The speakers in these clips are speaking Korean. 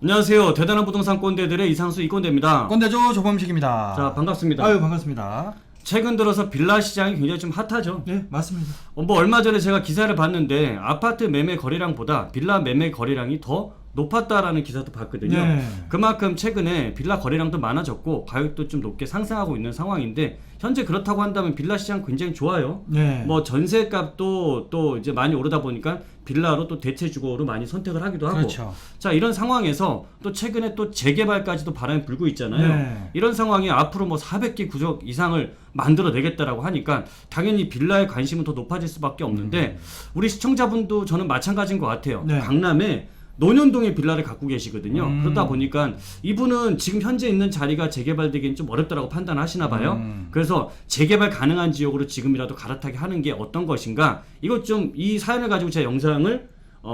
안녕하세요. 대단한 부동산 꼰대들의 이상수 이꼰대입니다. 꼰대죠, 조범식입니다. 자, 반갑습니다. 아유, 반갑습니다. 최근 들어서 빌라 시장이 굉장히 좀 핫하죠. 네, 맞습니다. 뭐 얼마 전에 제가 기사를 봤는데 아파트 매매 거래량보다 빌라 매매 거래량이 더 높았다라는 기사도 봤거든요. 네. 그만큼 최근에 빌라 거래량도 많아졌고 가격도 좀 높게 상승하고 있는 상황인데 현재 그렇다고 한다면 빌라 시장 굉장히 좋아요. 네. 뭐 전세값도 또 이제 많이 오르다 보니까 빌라로 또 대체 주거로 많이 선택을 하기도 하고. 그렇죠. 자, 이런 상황에서 또 최근에 또 재개발까지도 바람이 불고 있잖아요. 네. 이런 상황이 앞으로 뭐 400개 구역 이상을 만들어내겠다라고 하니까 당연히 빌라의 관심은 더 높아질 수밖에 없는데 우리 시청자분도 저는 마찬가지인 것 같아요. 네. 강남에 논현동에 빌라를 갖고 계시거든요. 그러다 보니까 이분은 지금 현재 있는 자리가 재개발되기엔 좀 어렵다라고 판단하시나 봐요. 그래서 재개발 가능한 지역으로 지금이라도 갈아타게 하는 게 어떤 것인가, 이것 좀 이 사연을 가지고 제가 영상을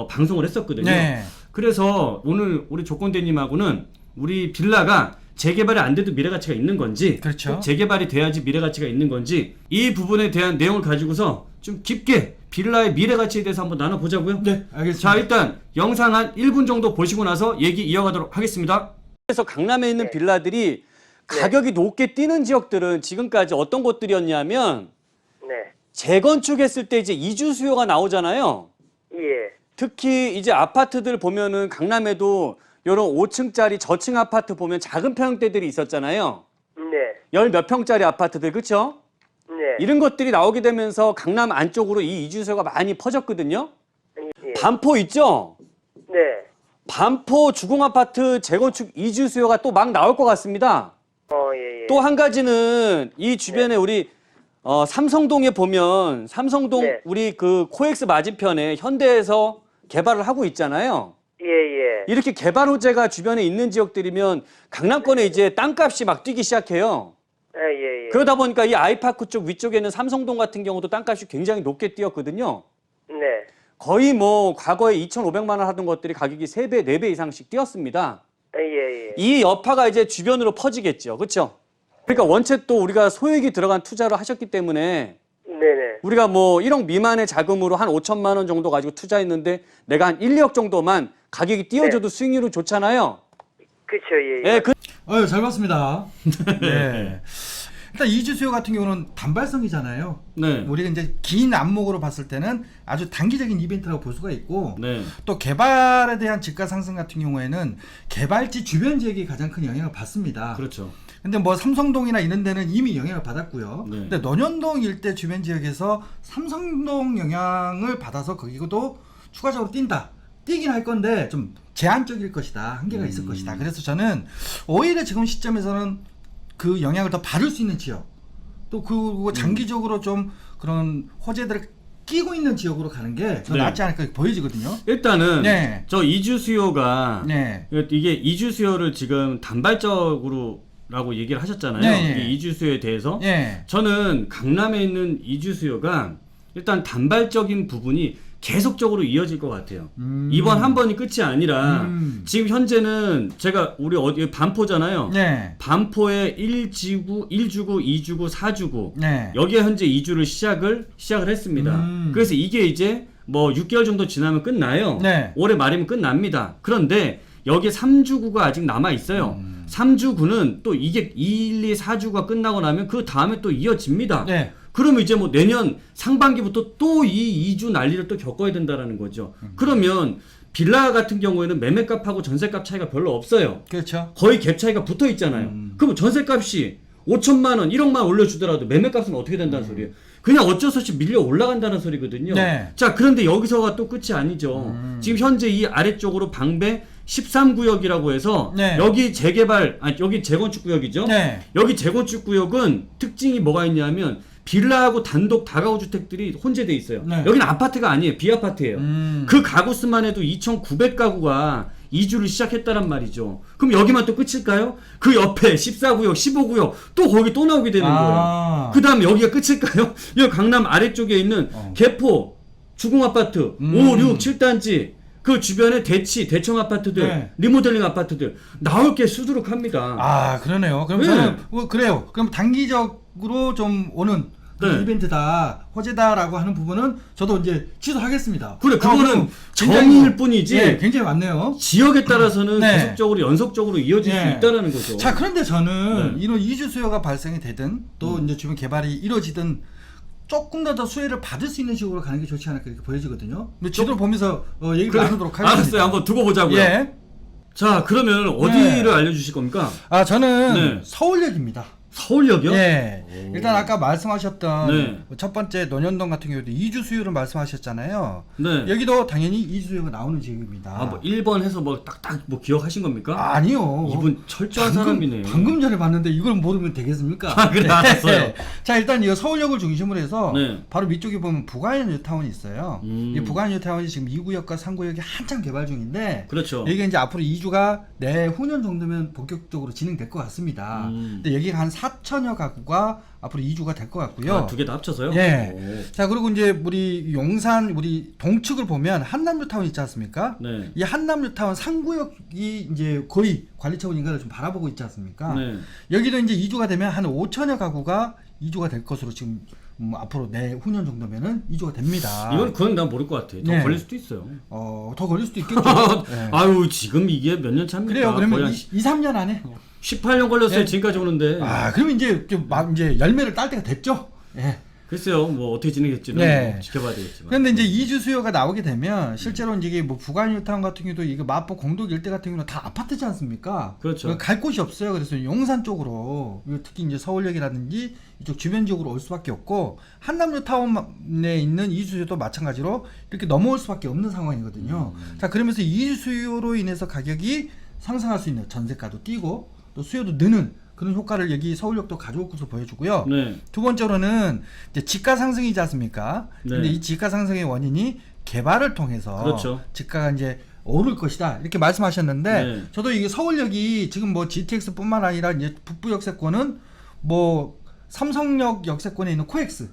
방송을 했었거든요. 네. 그래서 오늘 우리 조건대님하고는 우리 빌라가 재개발이 안 돼도 미래가치가 있는 건지, 그렇죠. 꼭 재개발이 돼야지 미래가치가 있는 건지, 이 부분에 대한 내용을 가지고서 좀 깊게 빌라의 미래가치에 대해서 한번 나눠보자고요. 네, 알겠습니다. 자, 일단 영상 한 1분 정도 보시고 나서 얘기 이어가도록 하겠습니다. 그래서 강남에 있는 빌라들이 가격이 높게 뛰는 지역들은 지금까지 어떤 곳들이었냐면 네. 재건축했을 때 이제 이주 수요가 나오잖아요. 예. 특히 이제 아파트들 보면은 강남에도 이런 5층짜리 저층 아파트 보면 작은 평대들이 있었잖아요. 네. 열 몇 평짜리 아파트들, 그쵸? 네. 이런 것들이 나오게 되면서 강남 안쪽으로 이 이주 수요가 많이 퍼졌거든요. 예. 반포 있죠? 네. 반포 주공 아파트 재건축 이주 수요가 또 막 나올 것 같습니다. 예, 예. 또 한 가지는 이 주변에 우리 삼성동에 보면 삼성동 네. 우리 그 코엑스 맞은편에 현대에서 개발을 하고 있잖아요. 예, 예. 이렇게 개발 호재가 주변에 있는 지역들이면 강남권에 이제 땅값이 막 뛰기 시작해요. 예, 예. 그러다 보니까 이 아이파크 쪽 위쪽에 있는 삼성동 같은 경우도 땅값이 굉장히 높게 뛰었거든요. 네. 거의 뭐 과거에 2,500만 원 하던 것들이 가격이 3배, 4배 이상씩 뛰었습니다. 예, 예. 이 여파가 이제 주변으로 퍼지겠죠. 그렇죠? 그러니까 원체 또 우리가 소액이 들어간 투자를 하셨기 때문에 네네. 우리가 뭐 1억 미만의 자금으로 한 5천만 원 정도 가지고 투자했는데 내가 한 1, 2억 정도만 가격이 뛰어줘도 수익률은 좋잖아요. 그쵸, 예, 예. 예, 그 아유, 잘 봤습니다. 네. 일단 이주 수요 같은 경우는 단발성이잖아요. 네. 우리가 이제 긴 안목으로 봤을 때는 아주 단기적인 이벤트라고 볼 수가 있고, 네. 또 개발에 대한 집가 상승 같은 경우에는 개발지 주변 지역이 가장 큰 영향을 받습니다. 그렇죠. 근데 뭐 삼성동이나 이런 데는 이미 영향을 받았고요. 네. 근데 논현동 일대 주변 지역에서 삼성동 영향을 받아서 거기도 추가적으로 뛰긴 할 건데 좀 제한적일 것이다. 한계가 있을 것이다. 그래서 저는 오히려 지금 시점에서는 그 영향을 더 받을 수 있는 지역, 또 그리고 장기적으로 좀 그런 호재들을 끼고 있는 지역으로 가는 게 더 네. 낫지 않을까 보여지거든요. 일단은 네. 저 이주 수요가 네. 이게 이주 수요를 지금 단발적으로라고 얘기를 하셨잖아요. 네, 네. 이 이주 수요에 대해서. 예. 저는 강남에 있는 이주 수요가 일단 단발적인 부분이 계속적으로 이어질 것 같아요. 이번 한 번이 끝이 아니라 지금 현재는 제가 우리 어디 반포잖아요. 네. 반포에 1주구, 2주구, 4주구 네. 여기에 현재 이주를 시작을 했습니다. 그래서 이게 이제 뭐 6개월 정도 지나면 끝나요. 네. 올해 말이면 끝납니다. 그런데 여기에 3주구가 아직 남아 있어요. 3주구는 또 이게 1, 2, 4주가 끝나고 나면 그 다음에 또 이어집니다. 네. 그러면 이제 뭐 내년 상반기부터 또 이 2주 난리를 또 겪어야 된다라는 거죠. 그러면 빌라 같은 경우에는 매매값하고 전세값 차이가 별로 없어요. 그렇죠. 거의 갭 차이가 붙어 있잖아요. 그럼 전세값이 5천만 원, 1억만 올려주더라도 매매값은 어떻게 된다는 소리예요? 그냥 어쩔 수 없이 밀려 올라간다는 소리거든요. 네. 자, 그런데 여기서가 또 끝이 아니죠. 지금 현재 이 아래쪽으로 방배 13구역이라고 해서 네. 여기 재개발, 여기 재건축 구역이죠. 네. 여기 재건축 구역은 특징이 뭐가 있냐면 빌라하고 단독 다가구 주택들이 혼재돼 있어요. 네. 여기는 아파트가 아니에요. 비아파트예요. 그 가구 수만 해도 2,900가구가 이주를 시작했다란 말이죠. 그럼 여기만 또 끝일까요? 그 옆에 14구역, 15구역 또 거기 또 나오게 되는 거예요. 그 다음에 여기가 끝일까요? 여기 강남 아래쪽에 있는 개포, 주공아파트, 5, 6, 7단지 그 주변에 대청 아파트들, 네. 리모델링 아파트들 나올 게 수두룩합니다. 아, 그러네요. 그럼 네. 저는 그래요. 그럼 단기적으로 좀 오는 네. 이벤트다, 화제다라고 하는 부분은 저도 이제 취소하겠습니다. 그래, 그거는 그럼 정의일 뿐이지. 네, 굉장히 많네요. 지역에 따라서는 네. 계속적으로 연속적으로 이어질 네. 수 있다라는 거죠. 자, 그런데 저는 네. 이런 이주 수요가 발생이 되든 또 이제 주변 개발이 이루어지든 조금 더 수혜를 받을 수 있는 식으로 가는 게 좋지 않을까 이렇게 보여지거든요. 근데 지도를 보면서 얘기를 그래, 나누도록 하겠습니다. 알았어요. 한번 두고 보자고요. 예. 자, 그러면 어디를 알려주실 겁니까? 아, 저는 네. 서울역입니다. 서울역이요? 예. 오. 일단 아까 말씀하셨던 네. 첫 번째 논현동 같은 경우도 이주 수요를 말씀하셨잖아요. 네. 여기도 당연히 이주 수요가 나오는 지역입니다. 아, 뭐 1번 해서 뭐 딱딱 뭐 기억하신 겁니까? 아니요. 이분 철저한 사람이네. 방금 전에 봤는데 이걸 모르면 되겠습니까? 아, 그래, 알았어요. 자, 일단 이 서울역을 중심으로 해서 네. 바로 밑쪽에 보면 부가현 뉴타운이 있어요. 이 부가현 뉴타운이 지금 2구역과 3구역이 한창 개발 중인데 그렇죠. 여기가 이제 앞으로 2주가 내후년 정도면 본격적으로 진행될 것 같습니다. 근데 여기가 한 4천여 가구가 앞으로 2주가 될 것 같고요. 아, 두 개 다 합쳐서요? 예. 오. 자, 그리고 이제 우리 용산 우리 동측을 보면 한남뉴타운 있지 않습니까? 네. 이 한남뉴타운 3구역이 이제 거의 관리처분 인가를 좀 바라보고 있지 않습니까? 네. 여기도 이제 2주가 되면 한 5천여 가구가 2주가 될 것으로 지금 앞으로 내후년 정도면은 2주가 됩니다. 이건 그건 난 모를 것 같아. 더 네. 걸릴 수도 있어요. 더 걸릴 수도 있겠죠. 네. 아유, 지금 이게 몇 년 차입니까? 그래요. 그러면 거의 한 2, 3년 안에 18년 걸렸어요. 네. 지금까지 오는데. 그러면 이제 열매를 딸 때가 됐죠. 예. 글쎄요. 뭐 어떻게 진행될지는 네. 뭐 지켜봐야 되겠지만. 그런데 이제 이주 수요가 나오게 되면 실제로 이제 이게 뭐 부가뉴타운 같은 경우도 이거 마포 공덕 일대 같은 경우는 다 아파트지 않습니까? 그렇죠. 갈 곳이 없어요. 그래서 용산 쪽으로 특히 이제 서울역이라든지 이쪽 주변 지역으로 올 수밖에 없고 한남뉴타운에 있는 이주 수요도 마찬가지로 이렇게 넘어올 수밖에 없는 상황이거든요. 자, 그러면서 이주 수요로 인해서 가격이 상승할 수 있는 전세가도 뛰고 또 수요도 느는 그런 효과를 여기 서울역도 가져올 것으로 보여주고요. 네. 두 번째로는 이제 지가 상승이지 않습니까? 네. 근데 이 지가 상승의 원인이 개발을 통해서 그렇죠. 지가가 이제 오를 것이다 이렇게 말씀하셨는데 네. 저도 이게 서울역이 지금 뭐 GTX뿐만 아니라 이제 북부 역세권은 뭐 삼성역 역세권에 있는 코엑스.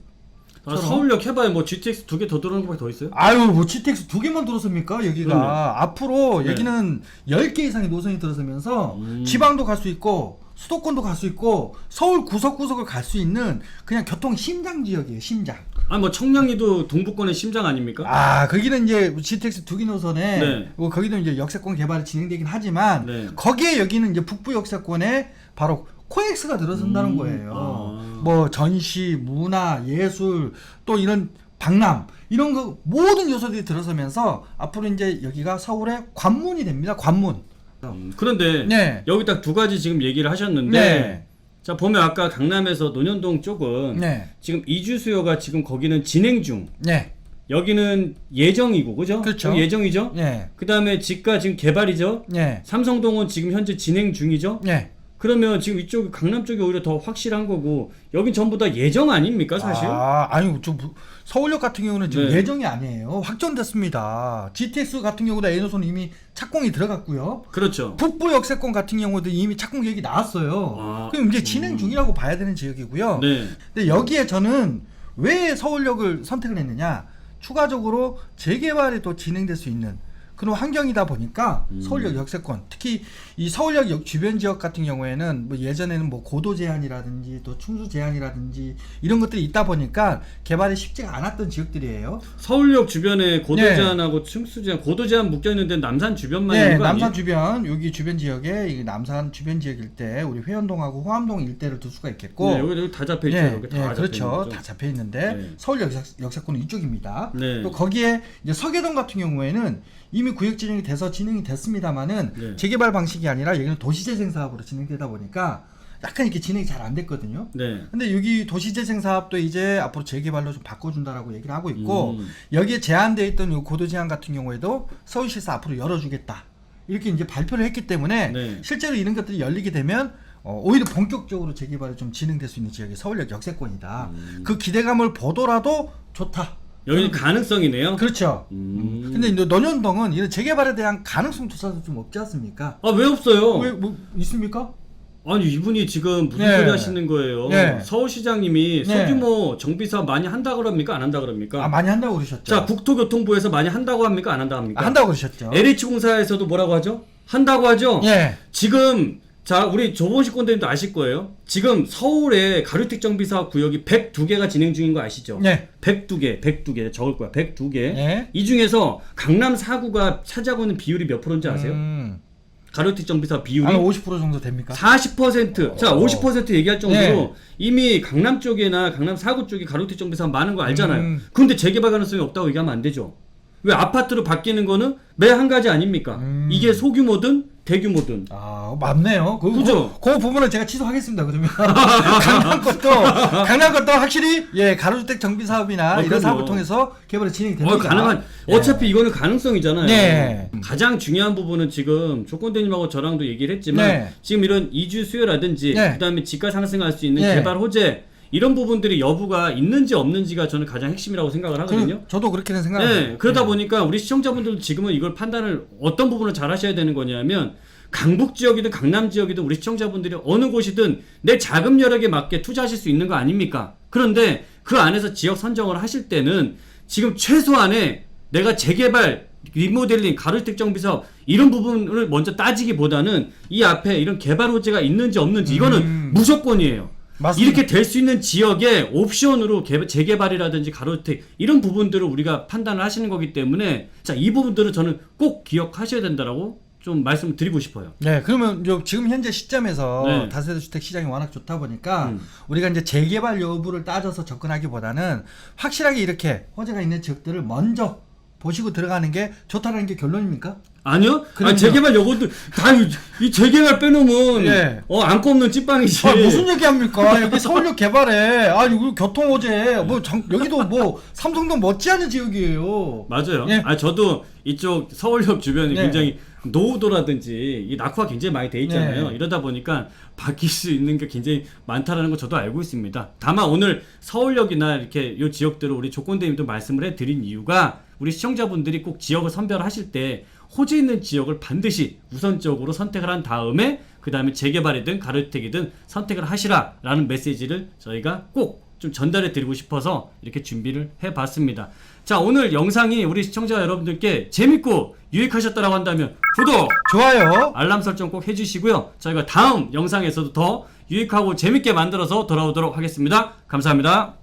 서울역 해봐야 뭐 GTX 2개 더 들어오는 것밖에 더 있어요? 아유, 뭐 GTX 2개만 들었습니까? 여기가 그럼요. 앞으로 네. 여기는 10개 이상의 노선이 들어서면서 지방도 갈 수 있고 수도권도 갈 수 있고 서울 구석구석을 갈 수 있는 그냥 교통 심장 지역이에요. 심장. 아, 뭐 청량리도 동부권의 심장 아닙니까? 거기는 이제 GTX 2기 노선에 네. 뭐 거기도 이제 역세권 개발이 진행되긴 하지만 네. 거기에 여기는 이제 북부 역세권에 바로 코엑스가 들어선다는 거예요. 뭐 전시, 문화, 예술 또 이런 박람 이런 거 모든 요소들이 들어서면서 앞으로 이제 여기가 서울의 관문이 됩니다. 관문. 그런데 네. 여기 딱 두 가지 지금 얘기를 하셨는데 네. 자, 보면 아까 강남에서 논현동 쪽은 네. 지금 이주 수요가 지금 거기는 진행 중. 네. 여기는 예정이고, 그죠? 그렇죠. 예정이죠? 네. 그 다음에 지가 지금 개발이죠? 네. 삼성동은 지금 현재 진행 중이죠? 네. 그러면 지금 이쪽 강남 쪽이 오히려 더 확실한 거고, 여긴 전부 다 예정 아닙니까, 사실? 아니, 좀 서울역 같은 경우는 지금 네. 예정이 아니에요. 확정됐습니다. GTX 같은 경우도 A노선은 이미 착공이 들어갔고요. 그렇죠. 북부 역세권 같은 경우도 이미 착공 계획이 나왔어요. 그럼 이제 진행 중이라고 봐야 되는 지역이고요. 네. 근데 여기에 저는 왜 서울역을 선택을 했느냐? 추가적으로 재개발이 또 진행될 수 있는 그런 환경이다 보니까 서울역 역세권, 특히 이 서울역 주변 지역 같은 경우에는 뭐 예전에는 뭐 고도 제한이라든지 또 충수 제한이라든지 이런 것들이 있다 보니까 개발이 쉽지가 않았던 지역들이에요. 서울역 주변에 고도 네. 제한하고 충수 제한, 고도 제한 묶여 있는데 남산 주변만 네, 있는 거 남산 아니에요? 주변 여기 주변 지역에 이 남산 주변 지역 일대 우리 회원동하고 호암동 일대를 둘 수가 있겠고. 네, 여기 다 잡혀 있죠. 여기 다 잡혀 그렇죠. 있는 거죠. 다 잡혀 있는데 네. 서울 역세권은 이쪽입니다. 네. 또 거기에 이제 서계동 같은 경우에는 이미 구역 지정이 돼서 진행이 됐습니다만은 네. 재개발 방식이 아니라 여기는 도시재생 사업으로 진행되다 보니까 약간 이렇게 진행이 잘 안 됐거든요. 네. 근데 여기 도시재생 사업도 이제 앞으로 재개발로 좀 바꿔준다라고 얘기를 하고 있고 여기에 제한되어 있던 이 고도 제한 같은 경우에도 서울시에서 앞으로 열어주겠다 이렇게 이제 발표를 했기 때문에 네. 실제로 이런 것들이 열리게 되면 오히려 본격적으로 재개발이 좀 진행될 수 있는 지역이 서울역 역세권이다. 그 기대감을 보더라도 좋다. 여기 가능성이네요. 그렇죠. 근데 이제 논현동은 이런 재개발에 대한 가능성 조사도 좀 없지 않습니까? 아, 왜 없어요? 왜 뭐 있습니까? 아니, 이분이 지금 무슨 네. 소리 하시는 거예요? 네. 서울시장님이 네. 소규모 정비사업 많이 한다 그럽니까? 안 한다 그럽니까? 많이 한다고 그러셨죠. 자, 국토교통부에서 많이 한다고 합니까? 안 한다고 합니까? 한다고 그러셨죠. LH공사에서도 뭐라고 하죠? 한다고 하죠? 예. 지금 자, 우리 조보식 건대님도 아실 거예요. 지금 서울에 가류택 정비사업 구역이 102개가 진행 중인 거 아시죠? 네. 102개 적을 거야. 102개. 네. 이 중에서 강남 4구가 차지하고 있는 비율이 몇 프로인지 아세요? 가류택 정비사업 비율이 한 50% 정도 됩니까? 40%. 자, 50% 얘기할 정도로 네. 이미 강남 쪽이나 강남 4구 쪽에 가로택 정비사업 많은 거 알잖아요. 근데 재개발 가능성이 없다고 얘기하면 안 되죠. 왜 아파트로 바뀌는 거는 매 한 가지 아닙니까? 이게 소규모든 대규모든. 아, 맞네요. 그죠? 그 부분은 제가 취소하겠습니다. 그러면 강남 것도 확실히 예 가로주택 정비 사업이나 이런 그럼요. 사업을 통해서 개발이 진행이 됩니다. 가능한. 예. 어차피 이거는 가능성이잖아요. 네. 가장 중요한 부분은 지금 조건대님하고 저랑도 얘기를 했지만 네. 지금 이런 이주 수요라든지 네. 그다음에 지가 상승할 수 있는 네. 개발 호재 이런 부분들이 여부가 있는지 없는지가 저는 가장 핵심이라고 생각을 하거든요. 저도 그렇게는 생각합니다. 네, 그러다 보니까 우리 시청자분들도 지금은 이걸 판단을 어떤 부분을 잘 하셔야 되는 거냐면 강북 지역이든 강남 지역이든 우리 시청자분들이 어느 곳이든 내 자금 여력에 맞게 투자하실 수 있는 거 아닙니까? 그런데 그 안에서 지역 선정을 하실 때는 지금 최소한의 내가 재개발, 리모델링, 가로주택 정비 사업 이런 부분을 먼저 따지기보다는 이 앞에 이런 개발 호재가 있는지 없는지 이거는 무조건이에요. 맞습니다. 이렇게 될 수 있는 지역에 옵션으로 재개발이라든지 가로주택 이런 부분들을 우리가 판단을 하시는 거기 때문에 자, 이 부분들은 저는 꼭 기억하셔야 된다라고 좀 말씀을 드리고 싶어요. 네, 그러면 지금 현재 시점에서 네. 다세대 주택 시장이 워낙 좋다 보니까 우리가 이제 재개발 여부를 따져서 접근하기보다는 확실하게 이렇게 호재가 있는 지역들을 먼저 보시고 들어가는 게 좋다는 게 결론입니까? 아니요? 그럼요. 재개발 요것도 다 이 재개발 빼놓으면 예. 안 꼽는 찐빵이지. 아, 무슨 얘기합니까? 여기 서울역 개발에 우리 교통 호재 여기도 뭐 삼성동 못지않은 지역이에요. 맞아요. 예. 저도 이쪽 서울역 주변이 네. 굉장히 노후도라든지 이 낙후가 굉장히 많이 돼 있잖아요. 네. 이러다 보니까 바뀔 수 있는 게 굉장히 많다라는 거 저도 알고 있습니다. 다만 오늘 서울역이나 이렇게 요 지역들을 우리 조건대님도 말씀을 해드린 이유가 우리 시청자분들이 꼭 지역을 선별하실 때 호재 있는 지역을 반드시 우선적으로 선택을 한 다음에 그 다음에 재개발이든 가로주택이든 선택을 하시라라는 메시지를 저희가 꼭 좀 전달해 드리고 싶어서 이렇게 준비를 해봤습니다. 자, 오늘 영상이 우리 시청자 여러분들께 재밌고 유익하셨다고 한다면 구독, 좋아요. 알람 설정 꼭 해주시고요. 저희가 다음 영상에서도 더 유익하고 재밌게 만들어서 돌아오도록 하겠습니다. 감사합니다.